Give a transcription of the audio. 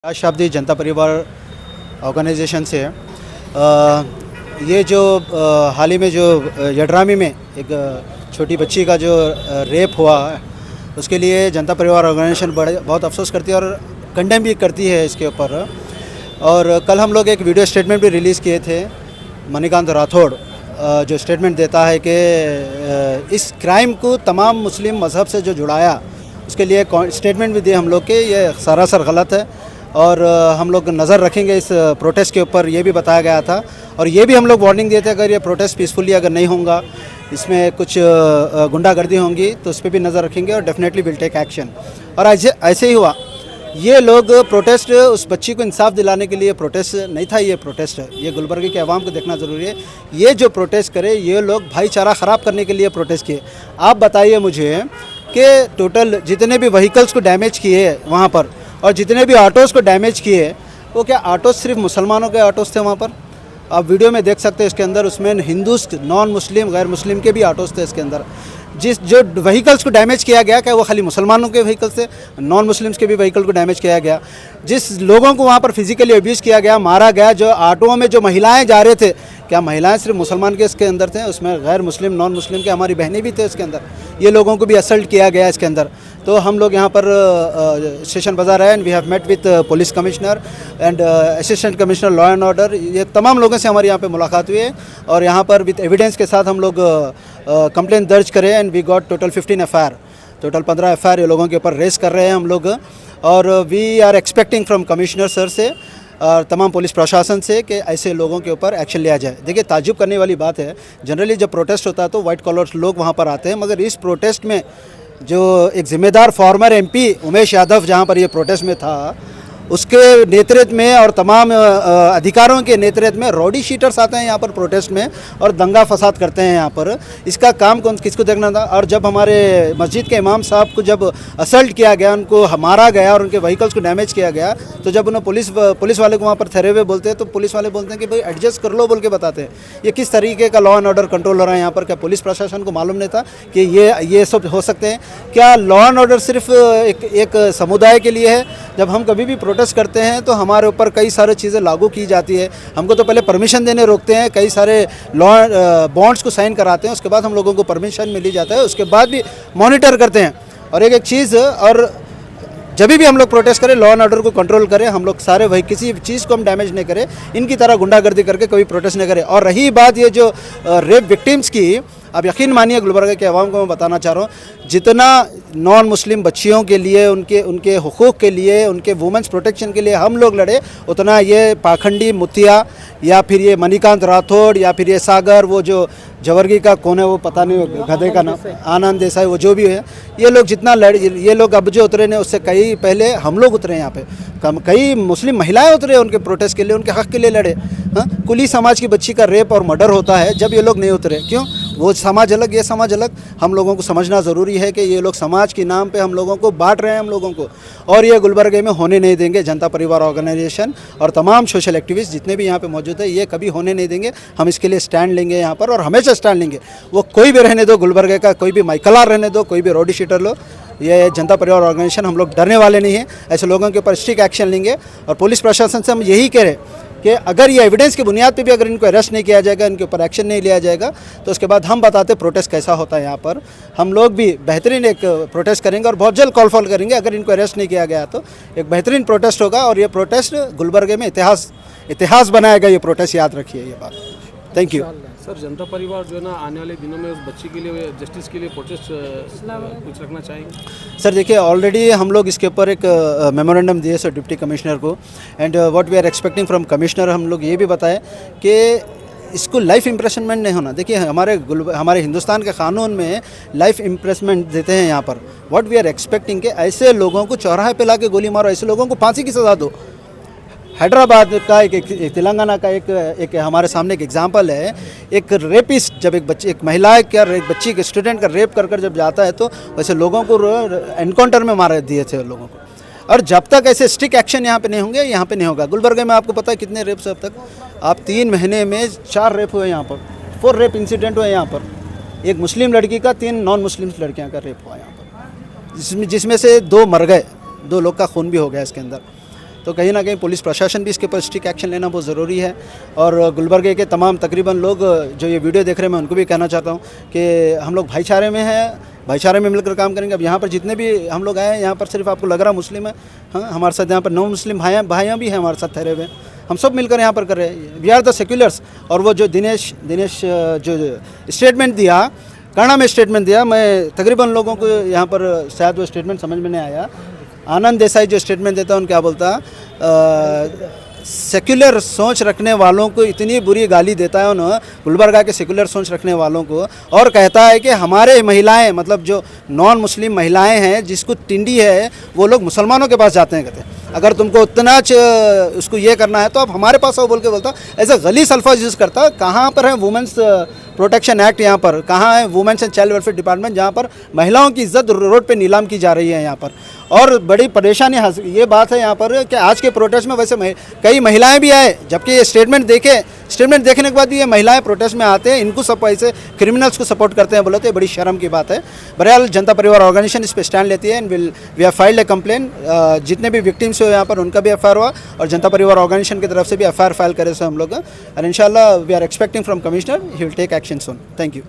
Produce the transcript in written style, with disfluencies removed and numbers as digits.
शताब्दी जनता परिवार ऑर्गेनाइजेशन से ये जो हाल ही में जो यड्रामी में एक छोटी बच्ची का जो रेप हुआ उसके लिए जनता परिवार ऑर्गेनाइजेशन बहुत अफसोस करती है और कंडेम भी करती है इसके ऊपर। और कल हम लोग एक वीडियो स्टेटमेंट भी रिलीज़ किए थे। मणिकांत राठौड़ जो स्टेटमेंट देता है कि इस क्राइम को तमाम मुस्लिम मज़हब से जो जुड़ाया उसके लिए स्टेटमेंट भी दिए हम लोग के ये सरासर गलत है और हम लोग नज़र रखेंगे इस प्रोटेस्ट के ऊपर, ये भी बताया गया था। और ये भी हम लोग वार्निंग दिए थे अगर ये प्रोटेस्ट पीसफुली अगर नहीं होगा, इसमें कुछ गुंडागर्दी होंगी तो उस पर भी नज़र रखेंगे और डेफिनेटली विल टेक एक्शन। और ऐसे ही हुआ। ये लोग प्रोटेस्ट उस बच्ची को इंसाफ दिलाने के लिए प्रोटेस्ट नहीं था, ये प्रोटेस्ट है। ये गुलबर्ग के अवाम को देखना ज़रूरी है। ये जो प्रोटेस्ट करे ये लोग भाईचारा ख़राब करने के लिए प्रोटेस्ट किए। आप बताइए मुझे कि टोटल जितने भी व्हीकल्स को डैमेज किए वहाँ पर और जितने भी ऑटोज़ को डैमेज किए वो क्या ऑटोज़ सिर्फ मुसलमानों के ऑटोज़ थे वहाँ पर? आप वीडियो में देख सकते हैं इसके अंदर उसमें हिंदूज, नॉन मुस्लिम, गैर मुस्लिम के भी ऑटोज़ थे इसके अंदर। जो व्हीकल्स को डैमेज किया गया क्या वो खाली मुसलमानों के व्हीकल्स थे? नॉन मुस्लिम्स के भी व्हीकल को डैमेज किया गया। जिस लोगों को वहाँ पर फिजिकली अब्यूज़ किया गया, मारा गया, जो ऑटोओं में जो महिलाएं जा रहे थे, क्या महिलाएं सिर्फ मुसलमान के इसके अंदर थे? उसमें गैर मुस्लिम, नॉन मुस्लिम के हमारी बहनें भी थे इसके अंदर। ये लोगों को भी असल्ट किया गया इसके अंदर। तो हम लोग यहाँ पर स्टेशन बाज़ार है and we have met with police commissioner and assistant commissioner law and order. ये तमाम लोगों से हमारी यहाँ पे मुलाकात हुई है और यहाँ पर विथ एविडेंस के साथ हम लोग कंप्लेंट दर्ज करें and we got total 15 FIR, total 15 FIR ये लोगों के ऊपर रेस कर रहे हैं हम लोग। और we are expecting from commissioner sir से और तमाम पुलिस प्रशासन से कि ऐसे लोगों के ऊपर एक्शन लिया जाए। देखिए, ताज्जुब करने वाली बात है, जनरली जब प्रोटेस्ट होता है तो वाइट कॉलर लोग वहाँ पर आते हैं, मगर इस प्रोटेस्ट में जो एक ज़िम्मेदार फॉर्मर एमपी उमेश यादव जहाँ पर ये प्रोटेस्ट में था, उसके नेतृत्व में और तमाम अधिकारों के नेतृत्व में रॉडी शीटर्स आते हैं यहाँ पर प्रोटेस्ट में और दंगा फसाद करते हैं यहाँ पर। इसका काम कौन किसको देखना था? और जब हमारे मस्जिद के इमाम साहब को जब असल्ट किया गया, उनको मारा गया और उनके व्हीकल्स को डैमेज किया गया, तो जब उन्हें पुलिस वाले को वहाँ पर ठहरे हुए बोलते हैं तो पुलिस वाले बोलते हैं कि भाई एडजस्ट कर लो बोल के बताते हैं। ये किस तरीके का लॉ एंड ऑर्डर कंट्रोल हो रहा है यहाँ पर? क्या पुलिस प्रशासन को मालूम नहीं था कि ये सब हो सकते हैं? क्या लॉ एंड ऑर्डर सिर्फ एक समुदाय के लिए है? जब हम कभी भी प्रोटेस्ट करते हैं तो हमारे ऊपर कई सारी चीज़ें लागू की जाती है। हमको तो पहले परमिशन देने रोकते हैं, कई सारे लॉ बॉन्ड्स को साइन कराते हैं, उसके बाद हम लोगों को परमिशन मिली जाता है, उसके बाद भी मॉनिटर करते हैं। और एक चीज़, और जब भी हम लोग प्रोटेस्ट करें लॉ एंड ऑर्डर को कंट्रोल करें, हम लोग सारे वही किसी चीज़ को हम डैमेज नहीं करें, इनकी तरह गुंडागर्दी करके कभी प्रोटेस्ट नहीं करें। और रही बात ये जो रेप विक्टिम्स की, आप यकीन मानिए गुलबर्गा के अवाम को मैं बताना चाह रहा हूँ, जितना नॉन मुस्लिम बच्चियों के लिए, उनके हुकूक़ के लिए, उनके वुमेंस प्रोटेक्शन के लिए हम लोग लड़े, उतना ये पाखंडी मुतिया या फिर ये मणिकांत राठौड़ या फिर ये सागर, वो जो जवर्गी का कौन है वो पता नहीं, गधे का नाम आनंद देसाई, वो जो भी है, ये लोग जितना ये लोग अब जो उतरे ने उससे कई पहले हम लोग उतरे यहाँ पे। कई मुस्लिम महिलाएं उतरे उनके प्रोटेस्ट के लिए, उनके हक़ के लिए लड़े। हाँ, कुली समाज की बच्ची का रेप और मर्डर होता है, जब ये लोग नहीं उतरे, क्यों? वो समाज अलग, ये समाज अलग। हम लोगों को समझना ज़रूरी है कि ये लोग समाज के नाम पे हम लोगों को बांट रहे हैं हम लोगों को, और ये गुलबर्गे में होने नहीं देंगे। जनता परिवार ऑर्गेनाइजेशन और तमाम सोशल एक्टिविस्ट जितने भी यहाँ पे मौजूद है, ये कभी होने नहीं देंगे। हम इसके लिए स्टैंड लेंगे यहाँ पर और हमेशा स्टैंड लेंगे। वो कोई भी रहने दो, गुलबर्गे का कोई भी माइकलार रहने दो, कोई भी रोडी शीटर लो, ये जनता परिवार ऑर्गेनाइजेशन हम लोग डरने वाले नहीं हैं। ऐसे लोगों के ऊपर स्ट्रिक्ट एक्शन लेंगे। और पुलिस प्रशासन से हम यही कह रहे हैं कि अगर ये एविडेंस की बुनियाद पे भी अगर इनको अरेस्ट नहीं किया जाएगा, इनके ऊपर एक्शन नहीं लिया जाएगा, तो उसके बाद हम बताते प्रोटेस्ट कैसा होता है यहाँ पर। हम लोग भी बेहतरीन एक प्रोटेस्ट करेंगे और बहुत जल्द कॉल फॉल करेंगे। अगर इनको अरेस्ट नहीं किया गया तो एक बेहतरीन प्रोटेस्ट होगा और ये प्रोटेस्ट गुलबर्गे में इतिहास बनाएगा। ये प्रोटेस्ट याद रखिए ये बात। Thank you sir. जनता परिवार जो है ना, आने वाले दिनों में उस बच्ची के लिए जस्टिस के लिए प्रोटेस्ट कुछ रखना चाहेंगे? सर देखिए, ऑलरेडी हम लोग इसके ऊपर एक मेमोरेंडम दिए सर डिप्टी कमिश्नर को and what we are expecting from commissioner, हम लोग ये भी बताएं कि इसको लाइफ इम्प्रेसमेंट नहीं होना। देखिए, हमारे हिंदुस्तान के कानून में लाइफ इम्प्रेसमेंट देते हैं यहाँ पर। व्हाट वी आर एक्सपेक्टिंग कि ऐसे लोगों को चौराहे पे ला के गोली मारो, ऐसे लोगों को फांसी की सज़ा दो। हैदराबाद का एक तेलंगाना का एक हमारे सामने एक एग्जांपल है। एक रेपिस्ट जब एक महिला एक बच्ची के स्टूडेंट का रेप कर जब जाता है तो वैसे लोगों को एनकाउंटर में मार दिए थे लोगों को। और जब तक ऐसे स्ट्रिक्ट एक्शन यहाँ पे नहीं होंगे, यहाँ पे नहीं होगा। गुलबर्गे में आपको पता है कितने रेप्स अब तक? आप 3 महीने में 4 रेप हुए यहाँ पर, 4 रेप इंसिडेंट हुए यहाँ पर। एक मुस्लिम लड़की का, 3 नॉन मुस्लिम लड़कियाँ का रेप हुआ यहाँ पर, जिसमें से 2 मर गए, 2 लोग का खून भी हो गया इसके अंदर। तो कहीं ना कहीं पुलिस प्रशासन भी इसके ऊपर स्ट्रिक्ट एक्शन लेना बहुत ज़रूरी है। और गुलबर्गे के तमाम तकरीबन लोग जो ये वीडियो देख रहे हैं, मैं उनको भी कहना चाहता हूँ कि हम लोग भाईचारे में हैं, भाईचारे में मिलकर काम करेंगे। अब यहाँ पर जितने भी हम लोग आए हैं, यहाँ पर सिर्फ आपको लग रहा मुस्लिम है, हाँ हमारे साथ यहाँ पर नौ मुस्लिम भाइयाँ भी हैं हमारे साथ ठहरे हुए, हम सब मिलकर यहाँ पर कर रहे हैं। We are the seculars. और वो जो दिनेश जो स्टेटमेंट दिया, कन्नड़ा में स्टेटमेंट दिया, मैं तकरीबन लोगों को यहाँ पर शायद वो स्टेटमेंट समझ में नहीं आया। आनंद देसाई जो स्टेटमेंट देता है, उन क्या बोलता, सेक्युलर सोच रखने वालों को इतनी बुरी गाली देता है उन्होंने, गुलबर्गा के सेक्युलर सोच रखने वालों को, और कहता है कि हमारे महिलाएं, मतलब जो नॉन मुस्लिम महिलाएं हैं जिसको टिंडी है, वो लोग मुसलमानों के पास जाते हैं। कहते हैं अगर तुमको उतना उसको ये करना है तो आप हमारे पास आओ बोल के बोलता। ऐसे गलीज़ अल्फाज यूज़ करता। कहाँ पर है वुमेंस प्रोटेक्शन एक्ट, यहाँ पर कहाँ है women's and child welfare department, जहाँ पर महिलाओं की इज्जत रोड पे नीलाम की जा रही है यहाँ पर। और बड़ी परेशानी ये बात है यहाँ पर कि आज के प्रोटेस्ट में वैसे कई महिलाएं भी आए, जबकि ये स्टेटमेंट देखने के बाद भी ये महिलाएं प्रोटेस्ट में आते हैं, इनको सब ऐसे क्रिमिनल्स को सपोर्ट करते हैं बोले तो ये बड़ी शर्म की बात है। बहरहाल जनता परिवार ऑर्गेनाइजेशन इस पर स्टैंड लेती है and we have filed a complain. जितने भी विक्टिम्स हुए यहाँ पर उनका भी एफआईआर हुआ और जनता परिवार ऑर्गेनाइजेशन की तरफ से भी एफआईआर फाइल करे से हम लोग, और इंशाल्लाह we are expecting from commissioner he will take action soon. Thank you.